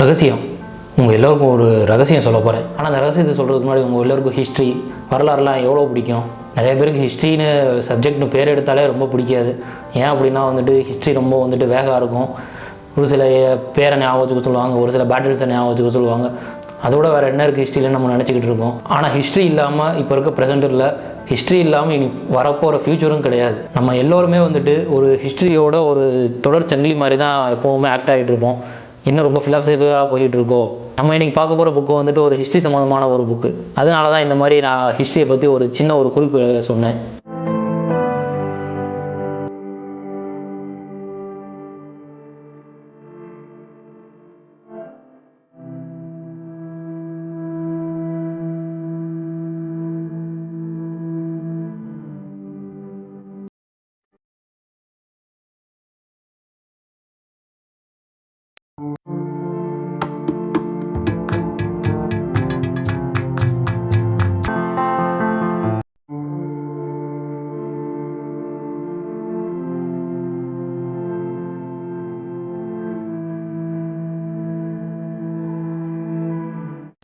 ரகசியம் உங்கள் எல்லோருக்கும் ஒரு ரகசியம் சொல்ல போகிறேன். ஆனால் அந்த ரகசியத்தை சொல்கிறதுக்கு முன்னாடி உங்கள் எல்லோருக்கும் ஹிஸ்ட்ரி வரலாறுலாம் எவ்வளோ பிடிக்கும். நிறைய பேருக்கு ஹிஸ்ட்ரின்னு சப்ஜெக்ட்னு பேர் எடுத்தாலே ரொம்ப பிடிக்காது. ஏன் அப்படின்னா ஹிஸ்ட்ரி ரொம்ப வேகமாக இருக்கும். ஒரு சில பேரை ஞாபகம் வச்சுக்க சொல்லுவாங்க, ஒரு சில பேட்டில்ஸை ஞாபகம் வச்சுக்க சொல்லுவாங்க. அதோட வேறு என்ன இருக்குது ஹிஸ்ட்ரியில் நம்ம நினச்சிக்கிட்டு இருக்கோம். ஆனால் ஹிஸ்ட்ரி இல்லாமல் இப்போ இருக்க ப்ரெசென்ட்டில் ஹிஸ்ட்ரி இல்லாமல் இனி வரப்போகிற ஃப்யூச்சரும் கிடையாது. நம்ம எல்லோருமே ஒரு ஹிஸ்ட்ரியோட ஒரு தொடர் சங்கிலி மாதிரி தான் எப்போவுமே ஆக்ட் ஆகிட்டு இருப்போம். இன்னும் ரொம்ப ஃபிலாசபியாக போயிட்டு இருக்கோம். நம்ம இன்றைக்கி பார்க்க போகிற புக்கு ஒரு ஹிஸ்ட்ரி சம்மந்தமான ஒரு புக்கு. அதனால தான் இந்த மாதிரி நான் ஹிஸ்ட்ரியை பற்றி ஒரு சின்ன ஒரு குறிப்பு சொன்னேன்.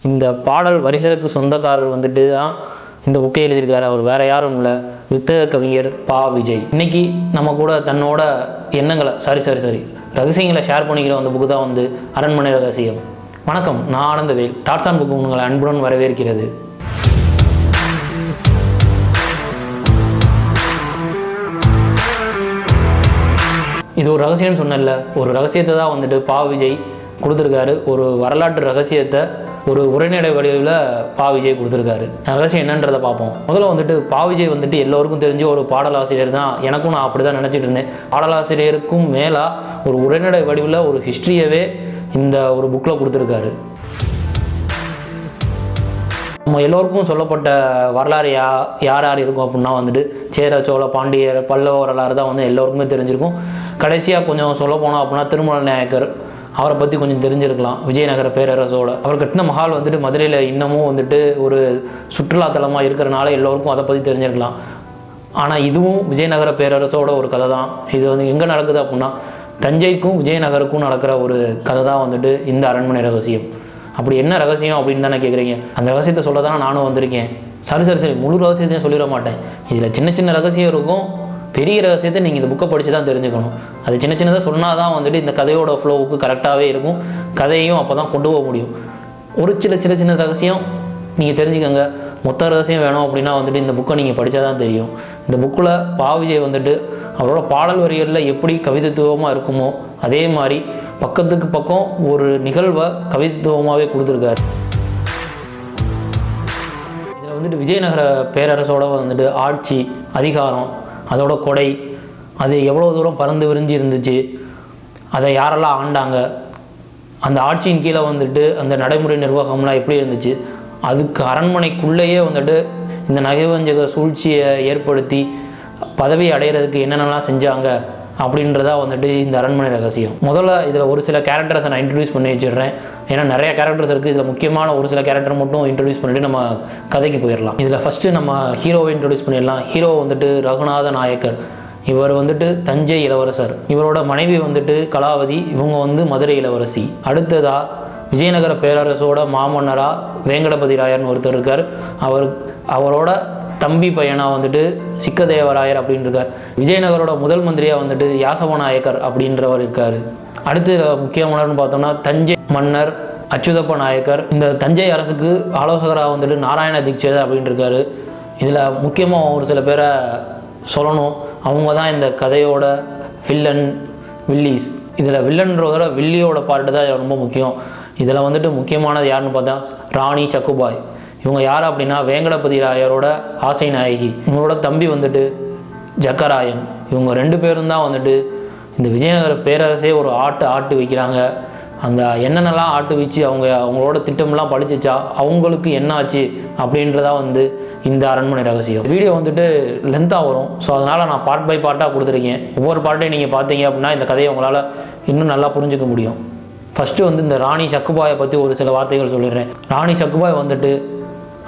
இந்த பாடல் வரிகளுக்கு சொந்தக்காரர் தான் இந்த புக்கை எழுதியிருக்காரு. அவர் வேறு யாரும் இல்லை, வித்தக கவிஞர் பா. விஜய். இன்னைக்கு நம்ம கூட தன்னோட எண்ணங்களை ரகசியங்களை ஷேர் பண்ணிக்கிற அந்த புக்கு தான் அரண்மனை ரகசியம். வணக்கம், நான் ஆனந்தவேல். தாட்ஸ் ஆன் புக்கு உங்களை அன்புடன் வரவேற்கிறது. இது ஒரு ரகசியம்னு சொன்னல, ஒரு ரகசியத்தை தான் பா. விஜய் கொடுத்துருக்காரு. ஒரு வரலாற்று ரகசியத்தை ஒரு உரைநடை வடிவில் பா. விஜய் கொடுத்துருக்காரு. ரகசியம் என்னன்றதை பார்ப்போம். முதல்ல பா. விஜய் எல்லோருக்கும் தெரிஞ்ச ஒரு பாடலாசிரியர் தான். எனக்கும் நான் அப்படி தான் நினச்சிட்டு இருந்தேன். பாடலாசிரியருக்கும் மேலாக ஒரு உரைநடை வடிவில் ஒரு ஹிஸ்ட்ரியவே இந்த ஒரு புக்கில் கொடுத்துருக்காரு. நம்ம எல்லோருக்கும் சொல்லப்பட்ட வரலாறு யார் யார் இருக்கும் அப்படின்னா சேர, சோழ, பாண்டியர், பல்லவ வரலாறு தான் எல்லோருக்குமே தெரிஞ்சிருக்கும். கடைசியாக கொஞ்சம் சொல்ல போனோம் அப்படின்னா திருமலை நாயக்கர், அவரை பற்றி கொஞ்சம் தெரிஞ்சிருக்கலாம். விஜயநகர பேரரசோட அவர் கட்டின மஹால் மதுரையில் இன்னமும் ஒரு சுற்றுலாத்தலமாக இருக்கிறனால எல்லோருக்கும் அதை பற்றி தெரிஞ்சிருக்கலாம். ஆனால் இதுவும் விஜயநகர பேரரசோட ஒரு கதை தான். இது எங்கே நடக்குது அப்படின்னா தஞ்சைக்கும் விஜயநகருக்கும் நடக்கிற ஒரு கதை தான் இந்த அரண்மனை ரகசியம். அப்படி என்ன ரகசியம் அப்படின்னு தானே கேட்குறீங்க. அந்த ரகசியத்தை சொல்ல தானே நானும் வந்திருக்கேன். சரி முழு ரகசியத்தையும் சொல்லிட மாட்டேன். இதில் சின்ன சின்ன ரகசியம் இருக்கும், பெரிய ரகசியத்தை நீங்கள் இந்த புக்கை படித்து தான் தெரிஞ்சுக்கணும். அது சின்ன சின்னதாக சொன்னால் தான் இந்த கதையோட ஃப்ளோவுக்கு கரெக்டாகவே இருக்கும். கதையும் அப்போ தான் கொண்டு போக முடியும். ஒரு சின்ன ரகசியம் நீங்கள் தெரிஞ்சுக்கோங்க. மொத்த ரகசியம் வேணும் அப்படின்னா இந்த புக்கை நீங்கள் படித்தா தான் தெரியும். இந்த புக்கில் பா. விஜய் அவரோட பாடல் வரிகளில் எப்படி கவிதைத்துவமாக இருக்குமோ அதே மாதிரி பக்கத்துக்கு பக்கம் ஒரு நிகழ்வை கவிதைத்துவமாகவே கொடுத்துருக்காரு. இதில் விஜயநகர பேரரசோட ஆட்சி, அதிகாரம், அதோட கொடை, அது எவ்வளோ தூரம் பறந்து விரிஞ்சு இருந்துச்சு, அதை யாரெல்லாம் ஆண்டாங்க, அந்த ஆட்சியின் கீழே அந்த நடைமுறை நிர்வாகம்லாம் எப்படி இருந்துச்சு, அதுக்கு அரண்மனைக்குள்ளேயே இந்த நகைவஞ்சக சூழ்ச்சியை ஏற்படுத்தி பதவி அடைகிறதுக்கு என்னென்னலாம் செஞ்சாங்க அப்படின்றதா இந்த அரண்மனை ரகசியம். முதல்ல இதில் ஒரு சில கேரக்டர்ஸை நான் இன்ட்ரடியூஸ் பண்ணி வச்சிடுறேன். ஏன்னா நிறைய கேரக்டர்ஸ் இருக்குது. இதில் முக்கியமான ஒரு சில கேரக்டர் மட்டும் இன்ட்ரடியூஸ் பண்ணிவிட்டு நம்ம கதைக்கு போயிடலாம். இதில் ஃபஸ்ட்டு நம்ம ஹீரோவை இன்ட்ரடியூஸ் பண்ணிடலாம். ஹீரோ ரகுநாத நாயக்கர். இவர் தஞ்சை இளவரசர். இவரோட மனைவி கலாவதி. இவங்க மதுரை இளவரசி. அடுத்ததாக விஜயநகர பேரரசோட மாமன்னராக வேங்கடபதி ராயர்னு ஒருத்தர் இருக்கார். அவரோட தம்பி பையனாக சிக்கதேவராயர் அப்படின்னு இருக்கார். விஜயநகரோட முதல் மந்திரியாக யாசவ நாயக்கர் அப்படின்றவர் இருக்கார். அடுத்து முக்கியமானவர்னு பார்த்தோம்னா தஞ்சை மன்னர் அச்சுதப்ப நாயக்கர். இந்த தஞ்சை அரசுக்கு ஆலோசகராக நாராயண தீட்சிதர் அப்படின்னு இருக்காரு. இதில் முக்கியமாக ஒரு சில பேரை சொல்லணும். அவங்க தான் இந்த கதையோட வில்லன், வில்லிஸ். இதில் வில்லன்றதோட வில்லியோட பார்ட்டு தான் ரொம்ப முக்கியம். இதில் முக்கியமானது யாருன்னு பார்த்தா ராணி சக்குபாய். இவங்க யார் அப்படின்னா வேங்கடபதி ராயரோட ஆசை நாயகி. இவங்களோட தம்பி ஜக்கராயன். இவங்க ரெண்டு பேரும் தான் இந்த விஜயநகர பேரரசே ஒரு ஆட்டு வைக்கிறாங்க. அந்த என்னென்னலாம் ஆட்டு வச்சு அவங்களோட திட்டம்லாம் படிச்சிச்சா, அவங்களுக்கு என்ன ஆச்சு அப்படின்றதா இந்த அரண்மனை ரகசியம். வீடியோ லென்த்தாக வரும். ஸோ அதனால் நான் பார்ட் பை பார்ட்டாக கொடுத்துருக்கேன். ஒவ்வொரு பார்ட்டையும் நீங்கள் பார்த்தீங்க அப்படின்னா இந்த கதையை உங்களால் இன்னும் நல்லா புரிஞ்சுக்க முடியும். ஃபஸ்ட்டு இந்த ராணி சக்குபாயை பற்றி ஒரு சில வார்த்தைகள் சொல்லிடுறேன். ராணி சக்குபாய்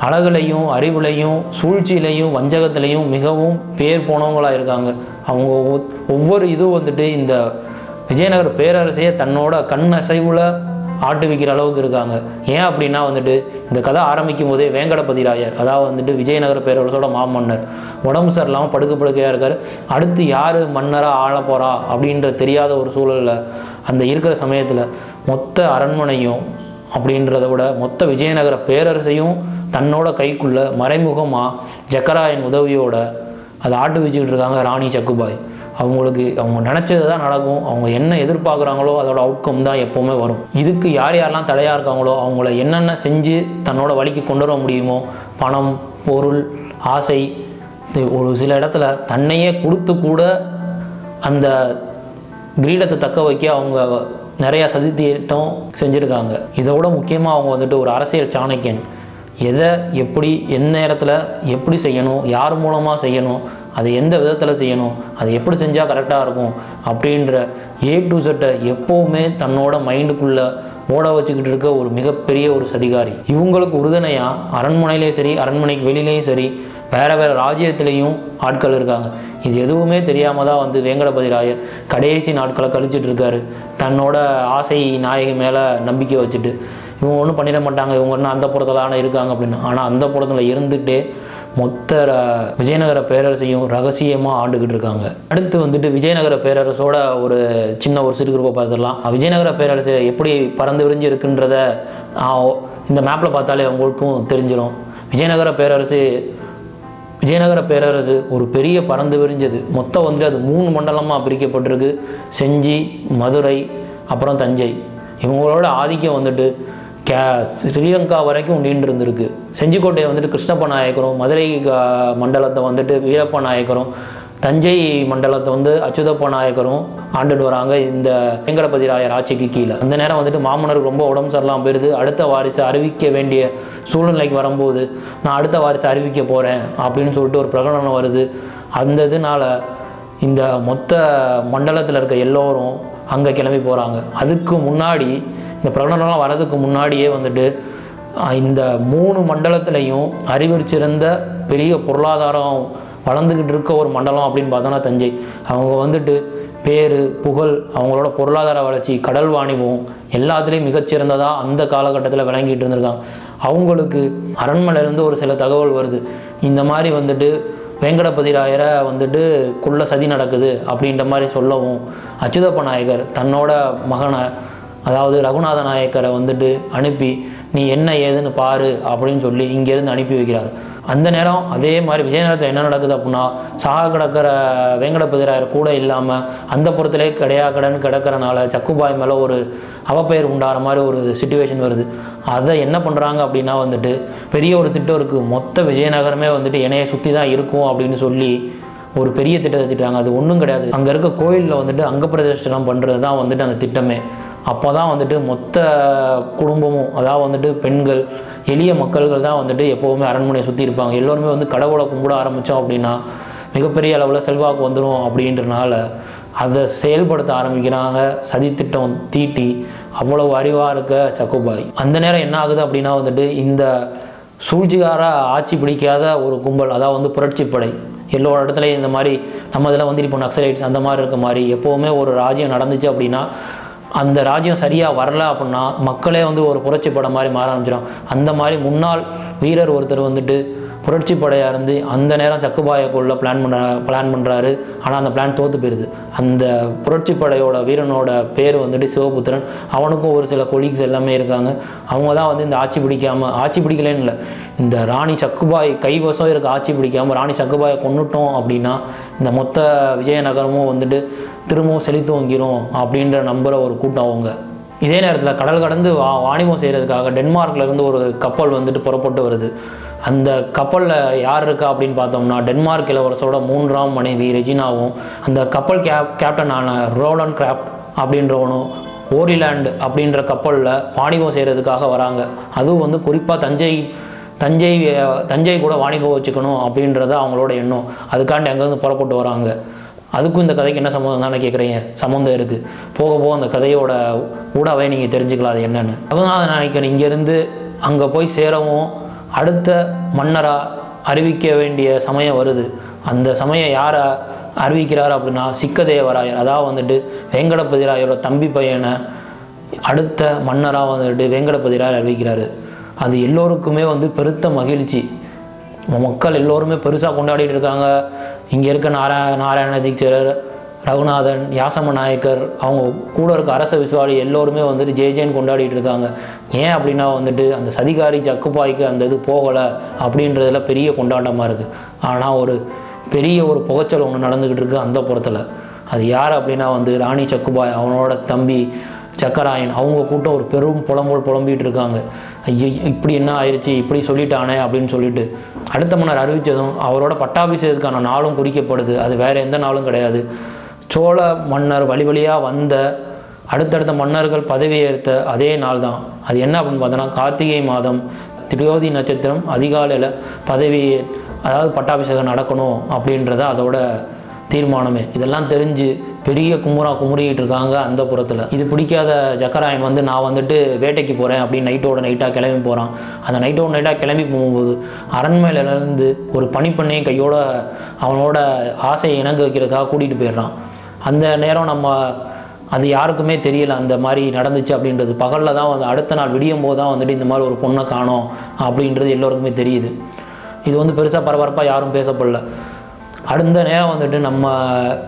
அழகுலையும் அறிவுலையும் சூழ்ச்சியிலையும் வஞ்சகத்திலையும் மிகவும் பேர் போனவங்களாக இருக்காங்க. அவங்க ஒவ்வொரு இதுவும் இந்த விஜயநகர பேரரசையே தன்னோட கண் அசைவில் ஆட்டுவிக்கிற அளவுக்கு இருக்காங்க. ஏன் அப்படின்னா வந்துட்டு இந்த கதை ஆரம்பிக்கும் போதே வேங்கடபதி ராயர், அதாவது வந்துட்டு விஜயநகர பேரரசோட மாமன்னர், உடம்பு சரியில்லாமல் படுக்கையாக இருக்கார். அடுத்து யார் மன்னராக ஆள போகிறா அப்படின்ற தெரியாத ஒரு சூழலில் அந்த இருக்கிற சமயத்தில் மொத்த அரண்மனையும் அப்படின்றத விட மொத்த விஜயநகர பேரரசையும் தன்னோட கைக்குள்ள மறைமுகமாக ஜக்கராயன் உதவியோட அதை ஆட்டு வச்சுக்கிட்டு இருக்காங்க ராணி சக்குபாய். அவங்க நினச்சது தான் நடக்கும். அவங்க என்ன எதிர்பார்க்குறாங்களோ அதோட அவுட்கம் தான் எப்போவுமே வரும். இதுக்கு யார் யாரெல்லாம் தடையாக இருக்காங்களோ அவங்கள என்னென்ன செஞ்சு தன்னோட வழிக்கு கொண்டு வர முடியுமோ, பணம், பொருள், ஆசை, ஒரு சில இடத்துல தன்னையே கொடுத்து கூட அந்த கிரீடத்தை தக்க வைக்க அவங்க நிறையா சதித்திட்டம் செஞ்சுருக்காங்க. இதோட முக்கியமாக அவங்க வந்துட்டு ஒரு அரசியல் சாணக்கியன். எதை எப்படி எந்த நேரத்தில் எப்படி செய்யணும், யார் மூலமாக செய்யணும், அதை எந்த விதத்தில் செய்யணும், அது எப்படி செஞ்சால் கரெக்டாக இருக்கும் அப்படின்ற A to Z எப்போவுமே தன்னோட மைண்டுக்குள்ளே ஓட வச்சுக்கிட்டு இருக்க ஒரு மிகப்பெரிய ஒரு சதிகாரி. இவங்களுக்கு உறுதுணையாக அரண்மனையிலையும் சரி, அரண்மனைக்கு வெளியிலையும் சரி, வேறு ராஜ்யத்துலேயும் ஆட்கள் இருக்காங்க. இது எதுவுமே தெரியாமல் தான் வந்து வேங்கடபதி ராயர் கடைசி நாட்களை கழிச்சிட்டு இருக்காரு. தன்னோட ஆசை நாயகி மேலே நம்பிக்கை வச்சுட்டு இவங்க ஒன்றும் பண்ணிட மாட்டாங்க, இவங்க ஒன்றும் அந்த புறத்தில் இருக்காங்க அப்படின்னு. ஆனால் அந்த புறத்தில் இருந்துகிட்டே மொத்த விஜயநகர பேரரசையும் ரகசியமாக ஆண்டுக்கிட்டு இருக்காங்க. அடுத்து வந்துட்டு விஜயநகர பேரரசோட ஒரு சின்ன ஒரு சிறுகுறிப்பை பார்த்துடலாம். விஜயநகர பேரரசு எப்படி பறந்து விரிஞ்சு இருக்குன்றத இந்த மேப்பில் பார்த்தாலே அவங்களுக்கும் தெரிஞ்சிடும். விஜயநகர பேரரசு ஒரு பெரிய பறந்து விரிஞ்சது. மொத்தம் வந்துட்டு அது 3 மண்டலமாக பிரிக்கப்பட்டிருக்கு. செஞ்சி, மதுரை, அப்புறம் தஞ்சை. இவங்களோட ஆதிக்கம் வந்துட்டு ஸ்ரீலங்கா வரைக்கும் நீண்டு இருந்திருக்கு. செஞ்சிக்கோட்டையை வந்துட்டு கிருஷ்ணப்ப நாயக்கரும், மதுரை மண்டலத்தை வந்துட்டு வீரப்ப நாயக்கரும், தஞ்சை மண்டலத்தை வந்து அச்சுதப்ப நாயக்கரும் ஆண்டுட்டு வராங்க இந்த வேங்கடபதி ராயர் ஆட்சிக்கு கீழே. அந்த நேரம் வந்துட்டு மாமன்னருக்கு ரொம்ப உடம்பு சரியில்லாமல் போயிடுது. அடுத்த வாரிசு அறிவிக்க வேண்டிய சூழ்நிலைக்கு வரும்போது நான் அடுத்த வாரிசு அறிவிக்க போகிறேன் அப்படின்னு சொல்லிட்டு ஒரு பிரகடனம் வருது. அந்த இதனால இந்த மொத்த மண்டலத்தில் இருக்க எல்லோரும் அங்கே கிளம்பி போகிறாங்க. அதுக்கு முன்னாடி இந்த பிரகடனம்லாம் வர்றதுக்கு முன்னாடியே வந்துட்டு இந்த 3 மண்டலத்திலையும் அறிவிச்சிருந்த பெரிய பொருளாதாரம் வளர்ந்துக்கிட்டு இருக்க ஒரு மண்டலம் அப்படின்னு பார்த்தோன்னா தஞ்சை. அவங்க வந்துட்டு பேர், புகழ், அவங்களோட பொருளாதார வளர்ச்சி, கடல் வாணிபம் எல்லாத்துலேயும் மிகச்சிறந்ததாக அந்த காலகட்டத்தில் விளங்கிட்டு இருந்திருக்காங்க. அவங்களுக்கு அரண்மனையிலேருந்து ஒரு சில தகவல் வருது. இந்த மாதிரி வந்துட்டு வேங்கடபதி ராயரை வந்துட்டு குள்ள சதி நடக்குது அப்படின்ற மாதிரி சொல்லவும் அச்சுதப்ப நாயக்கர் தன்னோட மகனை, அதாவது ரகுநாத நாயக்கரை வந்துட்டு அனுப்பி நீ என்ன ஏதுன்னு பாரு அப்படின்னு சொல்லி இங்கேருந்து அனுப்பி வைக்கிறார். அந்த நேரம் அதே மாதிரி விஜயநகரத்தில் என்ன நடக்குது அப்படின்னா, சாக கிடக்கிற வேங்கடபதி ராயர் கூட இல்லாமல் அந்த புறத்திலே கடன் கிடக்கிறனால சக்குபாய் மேலே ஒரு அவப்பெயர் உண்டாகிற மாதிரி ஒரு சிச்சுவேஷன் வருது. அதை என்ன பண்ணுறாங்க அப்படின்னா வந்துட்டு பெரிய ஒரு திட்டம் இருக்குது. மொத்த விஜயநகரமே வந்துட்டு என்னையை சுற்றி தான் இருக்கும் அப்படின்னு சொல்லி ஒரு பெரிய திட்டத்தை திட்டாங்க. அது ஒன்றும் கிடையாது. அங்கே இருக்க கோயிலில் வந்துட்டு அங்க பிரதிஷ்டம் பண்ணுறது தான் வந்துட்டு அந்த திட்டமே. அப்போ தான் வந்துட்டு மொத்த குடும்பமும், அதாவது வந்துட்டு பெண்கள், எளிய மக்கள்கள் தான் வந்துட்டு எப்போவுமே அரண்மனையை சுற்றி இருப்பாங்க. எல்லோருமே வந்து கடவுளை கும்பிட ஆரம்பித்தோம் அப்படின்னா மிகப்பெரிய அளவில் செல்வாக்கு வந்துடும் அப்படின்றனால அதை செயல்படுத்த ஆரம்பிக்கிறாங்க. சதித்திட்டம் தீட்டி அவ்வளவு அறிவாக இருக்க சக்குபாய். அந்த நேரம் என்ன ஆகுது அப்படின்னா வந்துட்டு இந்த சூழ்ச்சிகார ஆட்சி பிடிக்காத ஒரு கும்பல், அதாவது வந்து புரட்சிப்படை, எல்லோரு இடத்துலையும் இந்த மாதிரி நம்ம இதில் வந்து இப்போ நக்சலைட்ஸ் அந்த மாதிரி இருக்க மாதிரி எப்போவுமே ஒரு ராஜ்யம் நடந்துச்சு அப்படின்னா அந்த ராஜ்யம் சரியாக வரல அப்படின்னா மக்களே வந்து ஒரு புரட்சி படம் மாதிரி மாற ஆரம்பிச்சிடும். அந்த மாதிரி முன்னாள் வீரர் ஒருத்தர் வந்துட்டு புரட்சி படையாக இருந்து அந்த நேரம் சக்குபாயை கொள்ள பிளான் பண்ணுறாரு. ஆனால் அந்த பிளான் தோற்று போயிடுது. அந்த புரட்சி படையோட வீரனோட பேர் வந்துட்டு சிவபுத்திரன். அவனுக்கும் ஒரு சில கொலீக்ஸ் எல்லாமே இருக்காங்க. அவங்க தான் வந்து இந்த ஆட்சி பிடிக்கலன்னு இல்லை, இந்த ராணி சக்குபாய் கைவசம் இருக்க ஆட்சி பிடிக்காமல் ராணி சக்குபாயை கொண்டுட்டோம் அப்படின்னா இந்த மொத்த விஜயநகரமும் வந்துட்டு திரும்பவும் செழித்து வங்கிரும் அப்படின்ற நம்புகிற ஒரு கூட்டம் அவங்க. இதே நேரத்தில் கடல் கடந்து வாணிபம் செய்கிறதுக்காக டென்மார்க்லேருந்து ஒரு கப்பல் வந்துட்டு புறப்பட்டு வருது. அந்த கப்பலில் யார் இருக்கா அப்படின்னு பார்த்தோம்னா டென்மார்க் இளவரசோட 3ஆம் மனைவி ரெஜினாவும், அந்த கப்பல் கேப்டனான ரோலன் கிராஃப்ட் அப்படின்றவனும் ஓரிலாண்ட் அப்படின்ற கப்பலில் வாணிபம் செய்கிறதுக்காக வராங்க. அதுவும் வந்து குறிப்பாக தஞ்சை கூட வாணிபம் வச்சுக்கணும் அப்படின்றத அவங்களோட எண்ணம். அதுக்காண்டி அங்கேருந்து புறப்பட்டு வராங்க. அதுக்கும் இந்த கதைக்கு என்ன சம்மந்தம் தானே கேட்குறீங்க? சம்மந்தம் இருக்குது. போக போக அந்த கதையோட ஊடாவே நீங்கள் தெரிஞ்சுக்கலாம் அது என்னென்னு. அதனால நான் நினைக்கிறேன் இங்கேருந்து அங்கே போய் சேரவும் அடுத்த மன்னராக அறிவிக்க வேண்டிய சமயம் வருது. அந்த சமயம் யாரை அறிவிக்கிறார் அப்படின்னா சிக்கதேவராயர், அதாவது வந்துட்டு வேங்கடபதி ராயரோட தம்பி பையனை அடுத்த மன்னராக வந்துட்டு வேங்கடபதிராயர் அறிவிக்கிறாரு. அது எல்லோருக்குமே வந்து பெருத்த மகிழ்ச்சி. மக்கள் எல்லோருமே பெருசாக கொண்டாடிட்டு இருக்காங்க. இங்கே இருக்க நாராயண தீட்சிதர், ரகுநாதன், யாசம நாயக்கர், அவங்க கூட இருக்க அரச விசுவாடி எல்லோருமே வந்துட்டு ஜெயன்னு கொண்டாடிட்டு இருக்காங்க. ஏன் அப்படின்னா வந்துட்டு அந்த சதிகாரி சக்குபாய்க்கு அந்த இது போகலை அப்படின்றதுல பெரிய கொண்டாட்டமாக இருக்குது. ஆனால் ஒரு பெரிய ஒரு புகைச்சல் ஒன்று நடந்துக்கிட்டு இருக்குது அந்த புறத்தில். அது யார் அப்படின்னா வந்து ராணி சக்குபாய், அவனோட தம்பி சக்கராயன், அவங்க கூட்டம் ஒரு பெரும் புலம்பிகிட்டு இருக்காங்க. ஐயோ இப்படி என்ன ஆயிடுச்சு, இப்படி சொல்லிட்டானே அப்படின்னு சொல்லிட்டு அடுத்த மன்னர் அறிவித்ததும் அவரோட பட்டாபிஷேகத்துக்கான நாளும் குறிக்கப்படுது. அது வேறு எந்த நாளும் கிடையாது. சோழ மன்னர் வழியாக வந்த அடுத்தடுத்த மன்னர்கள் பதவியேற்ற அதே நாள் தான். அது என்ன அப்படின்னு பார்த்தோன்னா கார்த்திகை மாதம் திரியோதி நட்சத்திரம் அதிகாலையில் அதாவது பட்டாபிஷேகம் நடக்கணும் அப்படின்றத அதோட தீர்மானமே. இதெல்லாம் தெரிஞ்சு பெரிய குமுறிக்கிட்டு இருக்காங்க அந்த புறத்தில். இது பிடிக்காத சக்கராயன் வந்து நான் வந்துட்டு வேட்டைக்கு போகிறேன் அப்படின்னு நைட்டாக கிளம்பி போகிறான். அந்த நைட்டாக கிளம்பி போகும்போது அரண்மனையிலேருந்து ஒரு பனிப்பெண்ணையும் கையோட அவனோட ஆசையை இணங்க வைக்கிறதுக்காக கூட்டிகிட்டு போயிடுறான். அந்த நேரம் அது யாருக்குமே தெரியலை அந்த மாதிரி நடந்துச்சு அப்படின்றது. பகலில் தான் வந்து அடுத்த நாள் விடியும் போது தான் வந்துட்டு இந்த மாதிரி ஒரு பொண்ணை காணோம் அப்படின்றது எல்லோருக்குமே தெரியுது. இது வந்து பெருசாக பரபரப்பாக யாரும் பேசப்படல. அடுத்த நேரம் வந்துட்டு நம்ம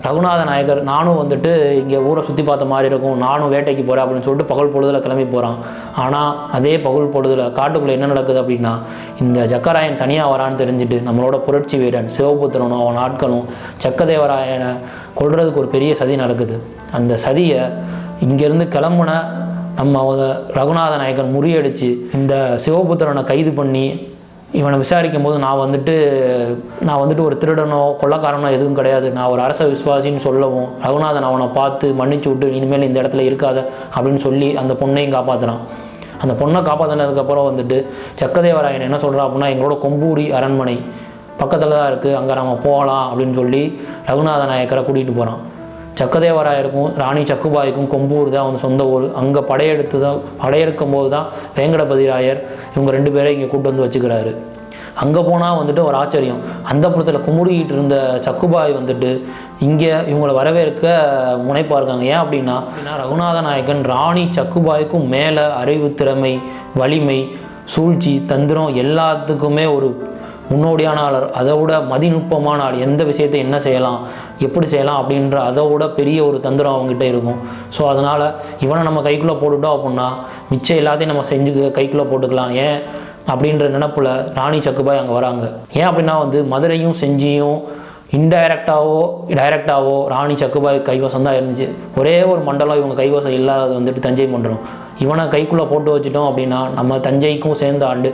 ரகுநாத நாயக்கர் நானும் வந்துட்டு இங்கே ஊரை சுற்றி பார்த்த மாதிரி இருக்கும், நானும் வேட்டைக்கு போகிறேன் அப்படின்னு சொல்லிட்டு பகல் பொழுதில் கிளம்பி போகிறான். ஆனால் அதே பகல் பொழுதில் காட்டுக்குள்ளே என்ன நடக்குது அப்படின்னா, இந்த சக்கராயன் தனியாக வரான்னு தெரிஞ்சுட்டு நம்மளோட புரட்சி வீரன் சிவபுத்திரனும் அவன் ஆட்களும் சக்கதேவராயனை கொல்றதுக்கு ஒரு பெரிய சதி நடக்குது. அந்த சதியை இங்கேருந்து கிளம்புன நம்ம ரகுநாத நாயக்கர் முறியடித்து இந்த சிவபுத்திரனை கைது பண்ணி இவனை விசாரிக்கும் போது நான் வந்துட்டு ஒரு திருடனோ கொள்ளக்காரனோ எதுவும் கிடையாது, நான் ஒரு அரச விசுவாசின்னு சொல்லவும் ரகுநாதன் அவனை பார்த்து மன்னிச்சு விட்டு இனிமேல் இந்த இடத்துல இருக்காத அப்படின்னு சொல்லி அந்த பொண்ணையும் காப்பாற்றுறான். அந்த பொண்ணை காப்பாற்றினதுக்கப்புறம் வந்துட்டு சக்கதேவராயன் என்ன சொல்கிறான் அப்படின்னா, எங்களோட கொம்பூரி அரண்மனை பக்கத்தில் தான் இருக்குது, அங்கே நம்ம போகலாம் அப்படின்னு சொல்லி ரகுநாத நாயக்கரை கூட்டிகிட்டு போகிறான். சக்கதேவராயருக்கும் ராணி சக்குபாய்க்கும் கொம்பூர் தான் வந்து சொந்த ஊர். அங்கே படையெடுக்கும் போது தான் வேங்கடபதிராயர் இவங்க 2 பேரை இங்கே கூட்டு வந்து வச்சுக்கிறாரு. அங்கே போனால் வந்துட்டு ஒரு ஆச்சரியம், அந்த புறத்தில் குமுறிக்கிட்டு இருந்த சக்குபாய் வந்துட்டு இங்கே இவங்களை வரவேற்க முனைப்பாக இருக்காங்க. ஏன் அப்படின்னா ரகுநாத நாயக்கன் ராணி சக்குபாய்க்கும் மேலே அறிவு, திறமை, வலிமை, சூழ்ச்சி, தந்திரம் எல்லாத்துக்குமே ஒரு முன்னோடியான ஆளர். அதை விட மதிநுட்பமான ஆள். எந்த விஷயத்தை என்ன செய்யலாம், எப்படி செய்யலாம் அப்படின்ற அதை விட பெரிய ஒரு தந்திரம் அவங்ககிட்ட இருக்கும். ஸோ அதனால் இவனை நம்ம கைக்குள்ளே போட்டுட்டோம் அப்படின்னா மிச்சம் எல்லாத்தையும் நம்ம செஞ்சு கைக்குள்ளே போட்டுக்கலாம். ஏன் அப்படின்ற நினப்பில் ராணி சக்குபாய் அங்கே வராங்க. ஏன் அப்படின்னா வந்து மதுரையும் செஞ்சியும் டைரெக்டாவோ ராணி சக்குபாய் கைவசம் தான் இருந்துச்சு. ஒரே ஒரு மண்டலம் இவங்க கைவசம் இல்லாதது வந்துட்டு தஞ்சை மண்டலம். இவனை கைக்குள்ளே போட்டு வச்சிட்டோம் அப்படின்னா நம்ம தஞ்சைக்கும் சேர்ந்த ஆண்டு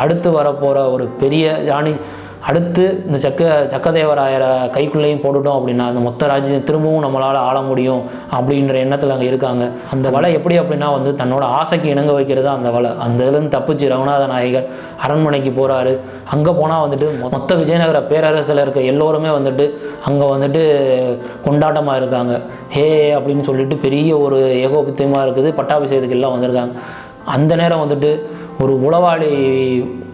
அடுத்து வரப்போகிற ஒரு பெரிய ராணி அடுத்து இந்த சக்கதேவராயரை கைக்குள்ளேயும் போட்டுட்டோம் அப்படின்னா அந்த மொத்த ராஜ்யம் திரும்பவும் நம்மளால் ஆள முடியும் அப்படின்ற எண்ணத்தில் அங்கே இருக்காங்க. அந்த வலை எப்படி அப்படின்னா வந்து தன்னோட ஆசைக்கு இணங்க வைக்கிறது அந்த வலை. அந்த இதுலேருந்து தப்பிச்சு ரகுநாத நாயகர் அரண்மனைக்கு போகிறாரு. அங்கே போனால் வந்துட்டு மொத்த விஜயநகர பேரரசில் இருக்க எல்லோருமே வந்துட்டு அங்கே வந்துட்டு கொண்டாட்டமாக இருக்காங்க. ஹே அப்படின்னு சொல்லிட்டு பெரிய ஒரு ஏகோபித்தமாக இருக்குது. பட்டாபிஷேகத்துக்கு எல்லாம் வந்திருக்காங்க. அந்த நேரம் வந்துட்டு ஒரு உளவாளி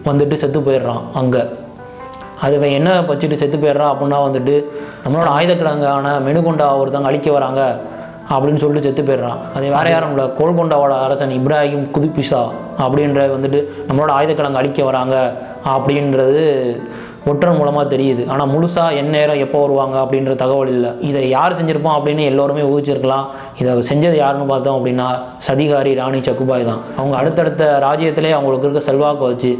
வந்துட்டு செத்து போயிடுறான். அங்கே அது என்ன வச்சுட்டு செத்து போயிடுறான் அப்படின்னா வந்துட்டு நம்மளோட ஆயுதக்கிழங்கான மெனுகொண்டா ஒருத்தவங்க அழிக்க வராங்க அப்படின்னு சொல்லிட்டு செத்து போயிடுறான். அது வேறு யாரும் இல்லை, கோல்கொண்டாவோட அரசன் இப்ராஹிம் குதுபிஷா அப்படின்ற வந்துட்டு நம்மளோட ஆயுதக்கிழங்கு அழிக்க வராங்க அப்படின்றது ஒற்றன் மூலமாக தெரியுது. ஆனால் முழுசாக நேரம் எப்போ வருவாங்க அப்படின்ற தகவல் இல்லை. இதை யார் செஞ்சுருப்போம் அப்படின்னு எல்லோருமே ஊகிச்சிருக்கலாம். இதை செஞ்சது யாருன்னு பார்த்தோம் அப்படின்னா சதிகாரி ராணி சக்குபாய் தான். அவங்க அடுத்தடுத்த ராஜ்யத்திலே அவங்களுக்கு இருக்க செல்வாக்கு வச்சு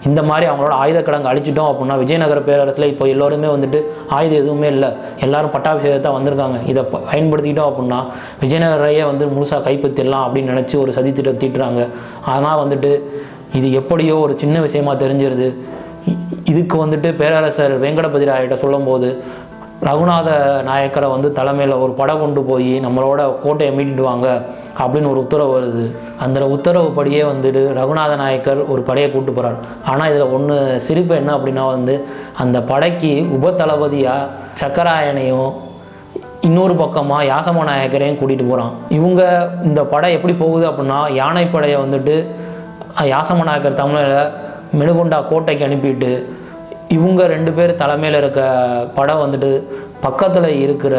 இந்த மாதிரி அவங்களோட ஆயுதக்கிழங்கு அழிச்சிட்டோம் அப்படின்னா விஜயநகர பேரரசில் இப்போ எல்லோருமே வந்துட்டு ஆயுதம் எதுவுமே இல்லை, எல்லாரும் பட்டாபிஷேகத்தை வந்திருக்காங்க. இதை பயன்படுத்திக்கிட்டோம் அப்படின்னா விஜயநகரையே வந்து முழுசாக கைப்பற்றிடலாம் அப்படின்னு நினச்சி ஒரு சதி திட்டம் தீட்டுறாங்க. ஆனால் வந்துட்டு இது எப்படியோ ஒரு சின்ன விஷயமா தெரிஞ்சிருது. இதுக்கு வந்துட்டு பேரரசர் வேங்கடபதிராயிட்ட சொல்லும்போது ரகுநாத நாயக்கரை வந்து தலைமையில் ஒரு படை கொண்டு போய் நம்மளோட கோட்டையை மீட்டிட்டு வாங்க அப்படின்னு ஒரு உத்தரவு வருது. அந்த உத்தரவுப்படியே வந்துட்டு ரகுநாத நாயக்கர் ஒரு படையை கூப்பிட்டு போகிறார். ஆனால் இதில் ஒன்று சிரிப்பு என்ன அப்படின்னா வந்து அந்த படைக்கு உபதளபதியாக சக்கராயனையும் இன்னொரு பக்கமாக யாசம நாயக்கரையும் கூட்டிகிட்டு போகிறான். இவங்க இந்த படை எப்படி போகுது அப்படின்னா யானைப்படையை வந்துட்டு யாசம நாயக்கர் தமிழில் மெனுகொண்டா கோட்டைக்கு அனுப்பிட்டு இவங்க 2 பேர் தலைமையில் இருக்க படம் வந்துட்டு பக்கத்தில் இருக்கிற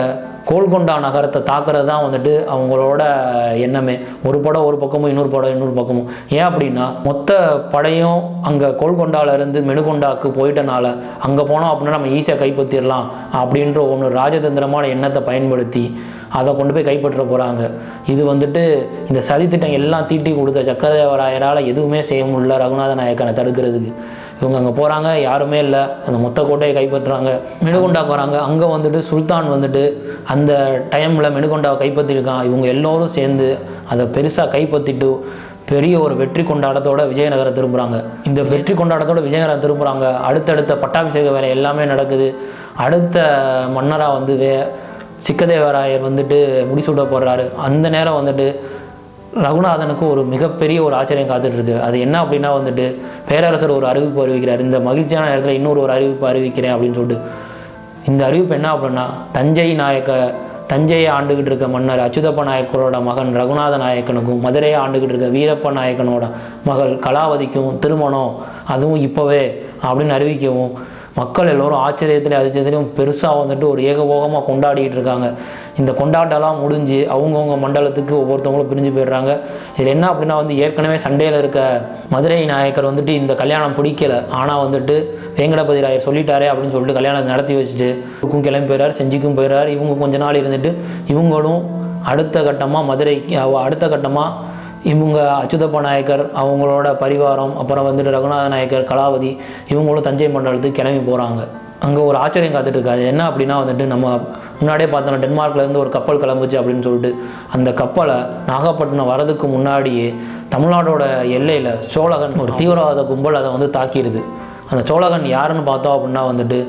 கோல்கொண்டா நகரத்தை தாக்குறது தான் வந்துட்டு அவங்களோட எண்ணமே. ஒரு படம் ஒரு பக்கமும், இன்னொரு படம் இன்னொரு பக்கமும். ஏன் அப்படின்னா மொத்த படையும் அங்கே கோல்கொண்டாவிலேருந்து மெனுகொண்டாவுக்கு போயிட்டனால அங்கே போனோம் அப்படின்னா நம்ம ஈஸியாக கைப்பற்றிடலாம் அப்படின்ற ஒன்று ராஜதந்திரமான எண்ணத்தை பயன்படுத்தி அதை கொண்டு போய் கைப்பற்ற போகிறாங்க. இது வந்துட்டு இந்த சதித்திட்டம் எல்லாம் தீட்டி கொடுத்த சக்கரதேவராயரால் எதுவுமே செய்ய முடியல ரகுநாத நாயக்கனை தடுக்கிறதுக்கு. இவங்க அங்கே போகிறாங்க, யாருமே இல்லை, அந்த மொத்த கோட்டையை கைப்பற்றுறாங்க. மெனுகொண்டாவுக்கு வராங்க. அங்கே வந்துட்டு சுல்தான் வந்துட்டு அந்த டைமில் மெனுகொண்டாவை கைப்பற்றிருக்கான். இவங்க எல்லோரும் சேர்ந்து அதை பெருசாக கைப்பற்றிட்டு பெரிய ஒரு வெற்றி கொண்டாட்டத்தோட விஜயநகரம் திரும்புகிறாங்க. இந்த வெற்றி கொண்டாட்டத்தோட விஜயநகரம் திரும்புகிறாங்க. அடுத்தடுத்த பட்டாபிஷேக வேலை எல்லாமே நடக்குது. அடுத்த மன்னராக வந்து சிக்கதேவராயர் வந்துட்டு முடிசூட்ட போடுறாரு. அந்த நேரம் வந்துட்டு ரகுநாதனுக்கு ஒரு மிகப்பெரிய ஒரு ஆச்சரியம் காத்துட்ருக்கு. அது என்ன அப்படின்னா வந்துட்டு பேரரசர் ஒரு அறிவிப்பு அறிவிக்கிறார். இந்த மகிழ்ச்சியான நேரத்தில் இன்னொரு ஒரு அறிவிப்பு அறிவிக்கிறேன் அப்படின்னு சொல்லிட்டு. இந்த அறிவிப்பு என்ன அப்படின்னா, தஞ்சையை ஆண்டுகிட்டு இருக்க மன்னர் அச்சுதப்ப நாயக்கரோட மகன் ரகுநாத நாயக்கனுக்கும் மதுரையை ஆண்டுகிட்டு இருக்க வீரப்ப நாயக்கனோட மகள் கலாவதிக்கும் திருமணம், அதுவும் இப்போவே அப்படின்னு அறிவிக்கவும் மக்கள் எல்லோரும் ஆச்சரியத்திலே அதிசயத்திலையும் பெருசாக வந்துட்டு ஒரு ஏகபோகமாக கொண்டாடிட்டு இருக்காங்க. இந்த கொண்டாட்டம்லாம் முடிஞ்சு அவங்கவுங்க மண்டலத்துக்கு ஒவ்வொருத்தவங்களும் பிரிஞ்சு போயிடுறாங்க. இது என்ன அப்படின்னா வந்து ஏற்கனவே சண்டையில் இருக்க மதுரை நாயக்கர் வந்துட்டு இந்த கல்யாணம் பிடிக்கலை, ஆனால் வந்துட்டு வேங்கடபதி ராயர் சொல்லிட்டாரே அப்படின்னு சொல்லிட்டு கல்யாணத்தை நடத்தி வச்சுட்டு ஊருக்கும் கிளம்பி போயிடுறாரு, செஞ்சிக்கும் போயிடுறாரு. இவங்க கொஞ்ச நாள் இருந்துட்டு இவங்களும் அடுத்த கட்டமாக இவங்க அச்சுதப்ப நாயக்கர் அவங்களோட பரிவாரம், அப்புறம் வந்துட்டு ரகுநாத நாயக்கர், கலாவதி இவங்களும் தஞ்சை மண்டலத்துக்கு கிளம்பி போகிறாங்க. அங்கே ஒரு ஆச்சரியம் காத்துட்டு இருக்காது. என்ன அப்படின்னா வந்துட்டு நம்ம முன்னாடியே பார்த்தோம்னா டென்மார்க்லேருந்து ஒரு கப்பல் கிளம்புச்சு அப்படின்னு சொல்லிட்டு அந்த கப்பலை நாகப்பட்டினம் வரதுக்கு முன்னாடியே தமிழ்நாடோட எல்லையில் சோழகன் ஒரு தீவிரவாத கும்பல் அதை வந்து தாக்கிடுது. அந்த சோழகன் யாருன்னு பார்த்தோம் அப்படின்னா வந்துட்டு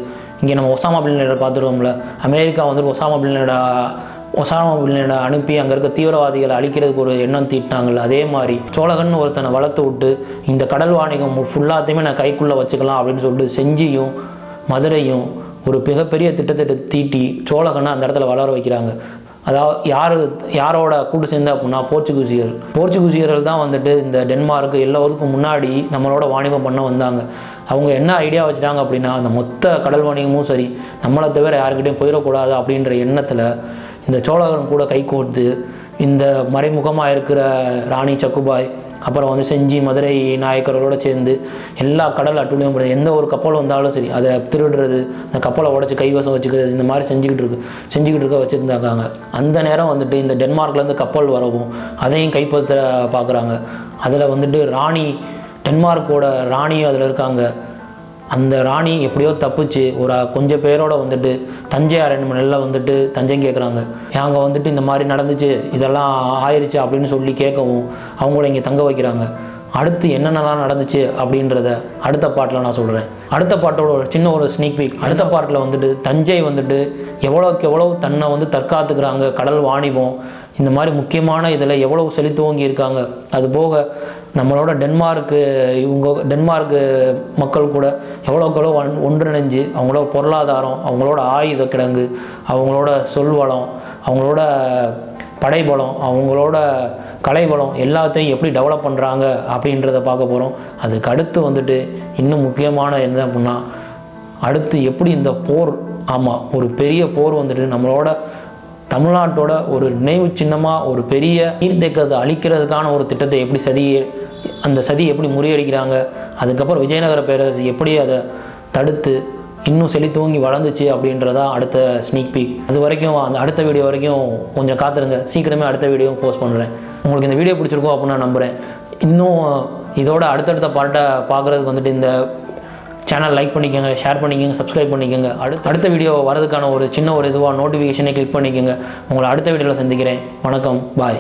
இங்கே நம்ம ஒசாமா பின் லேடன் பார்த்துருவோம்ல, அமெரிக்கா வந்துட்டு ஒசாமா பின் லேடன் அனுப்பி அங்கே இருக்க தீவிரவாதிகளை அழிக்கிறதுக்கு ஒரு எண்ணம் தீட்டினாங்கள்ல, அதே மாதிரி சோழகன் ஒருத்தனை வளர்த்து விட்டு இந்த கடல் வாணிகம் ஃபுல்லாத்தையுமே நான் கைக்குள்ளே வச்சுக்கலாம் அப்படின்னு சொல்லிட்டு செஞ்சியும் மதுரையும் ஒரு மிகப்பெரிய திட்டத்தை தீட்டி சோழகனை அந்த இடத்துல வளர வைக்கிறாங்க. அதாவது யாரோட கூட்டு சேர்ந்தா அப்படின்னா போர்ச்சுகீசியர்கள் தான் வந்துட்டு இந்த டென்மார்க்கு எல்லோருக்கும் முன்னாடி நம்மளோட வாணிபம் பண்ண வந்தாங்க. அவங்க என்ன ஐடியா வச்சுட்டாங்க அப்படின்னா அந்த மொத்த கடல் வாணிகமும் சரி நம்மளை தவிர யாருக்கிட்டையும் போயிடக்கூடாது அப்படின்ற எண்ணத்தில் இந்த சோழகன் கூட கை கோர்த்து இந்த மறைமுகமாக இருக்கிற ராணி சக்குபாய், அப்புறம் வந்து செஞ்சி மதுரை நாயக்கர்களோடு சேர்ந்து எல்லா கடல் அட்டுழியும் எந்த ஒரு கப்பல் வந்தாலும் சரி அதை திருடுறது, அந்த கப்பலை உடச்சி கைவசம் வச்சுக்கிறது, இந்த மாதிரி செஞ்சுக்கிட்டு இருக்க வச்சுருந்தாங்க. அந்த நேரம் வந்துட்டு இந்த டென்மார்க்லேருந்து கப்பல் வரவும் அதையும் கைப்பற்ற பார்க்குறாங்க. அதில் வந்துட்டு டென்மார்க்கோட ராணியும் அதில் இருக்காங்க. அந்த ராணி எப்படியோ தப்பிச்சு ஒரு கொஞ்சம் பேரோட வந்துட்டு தஞ்சை அரண்மனையில் வந்துட்டு தஞ்சை கேட்குறாங்க. அங்கே வந்துட்டு இந்த மாதிரி நடந்துச்சு, இதெல்லாம் ஆயிடுச்சு அப்படின்னு சொல்லி கேட்கவும் அவங்கள இங்கே தங்க வைக்கிறாங்க. அடுத்து என்னென்னலாம் நடந்துச்சு அப்படின்றத அடுத்த பாட்டில் நான் சொல்கிறேன். அடுத்த பாட்டோட ஒரு சின்ன ஒரு ஸ்னீக் பீக். அடுத்த பாட்டில் வந்துட்டு தஞ்சை வந்துட்டு எவ்வளோக்கு எவ்வளோ தன்னை வந்து தற்காத்துக்கிறாங்க, கடல் வாணிபம் இந்த மாதிரி முக்கியமான இதில் எவ்வளோ செலுத்துவங்கி இருக்காங்க. அது போக நம்மளோட டென்மார்க்கு மக்கள் கூட எவ்வளோக்கு எவ்வளோ ஒன்றிணைஞ்சு அவங்களோட பொருளாதாரம், அவங்களோட ஆயுத கிடங்கு, அவங்களோட சொல்வளம், அவங்களோட படைபலம், அவங்களோட கலைபலம் எல்லாத்தையும் எப்படி டெவலப் பண்ணுறாங்க அப்படின்றத பார்க்க போகிறோம். அதுக்கு அடுத்து வந்துட்டு இன்னும் முக்கியமான என்ன அப்படின்னா அடுத்து எப்படி இந்த போர், ஆமாம் ஒரு பெரிய போர் வந்துட்டு நம்மளோட தமிழ்நாட்டோட ஒரு நினைவு சின்னமாக ஒரு பெரிய நீர்த்தேக்கத்தை அழிக்கிறதுக்கான ஒரு திட்டத்தை எப்படி அந்த சதி எப்படி முறியடிக்கிறாங்க, அதுக்கப்புறம் விஜயநகர பேரரசு எப்படி அதை தடுத்து இன்னும் செழித்தூங்கி வளர்ந்துச்சு அப்படின்றதா அடுத்த ஸ்னீக் பீக். அது வரைக்கும் அந்த அடுத்த வீடியோ வரைக்கும் கொஞ்சம் காத்துருங்க. சீக்கிரமே அடுத்த வீடியோவும் போஸ்ட் பண்ணுறேன். உங்களுக்கு இந்த வீடியோ பிடிச்சிருக்கோம் அப்படின்னு நான் நம்புகிறேன். இன்னும் இதோட அடுத்தடுத்த பார்ட்டை பார்க்குறதுக்கு வந்துட்டு இந்த சேனல் லைக் பண்ணிக்கோங்க, ஷேர் பண்ணிக்கோங்க, சப்ஸ்கிரைப் பண்ணிக்கோங்க. அடுத்த வீடியோ வரதுக்கான ஒரு சின்ன ஒரு இதுவாக நோட்டிஃபிகேஷனை கிளிக் பண்ணிக்கோங்க. உங்களை அடுத்த வீடியோவில் சந்திக்கிறேன். வணக்கம், பாய்.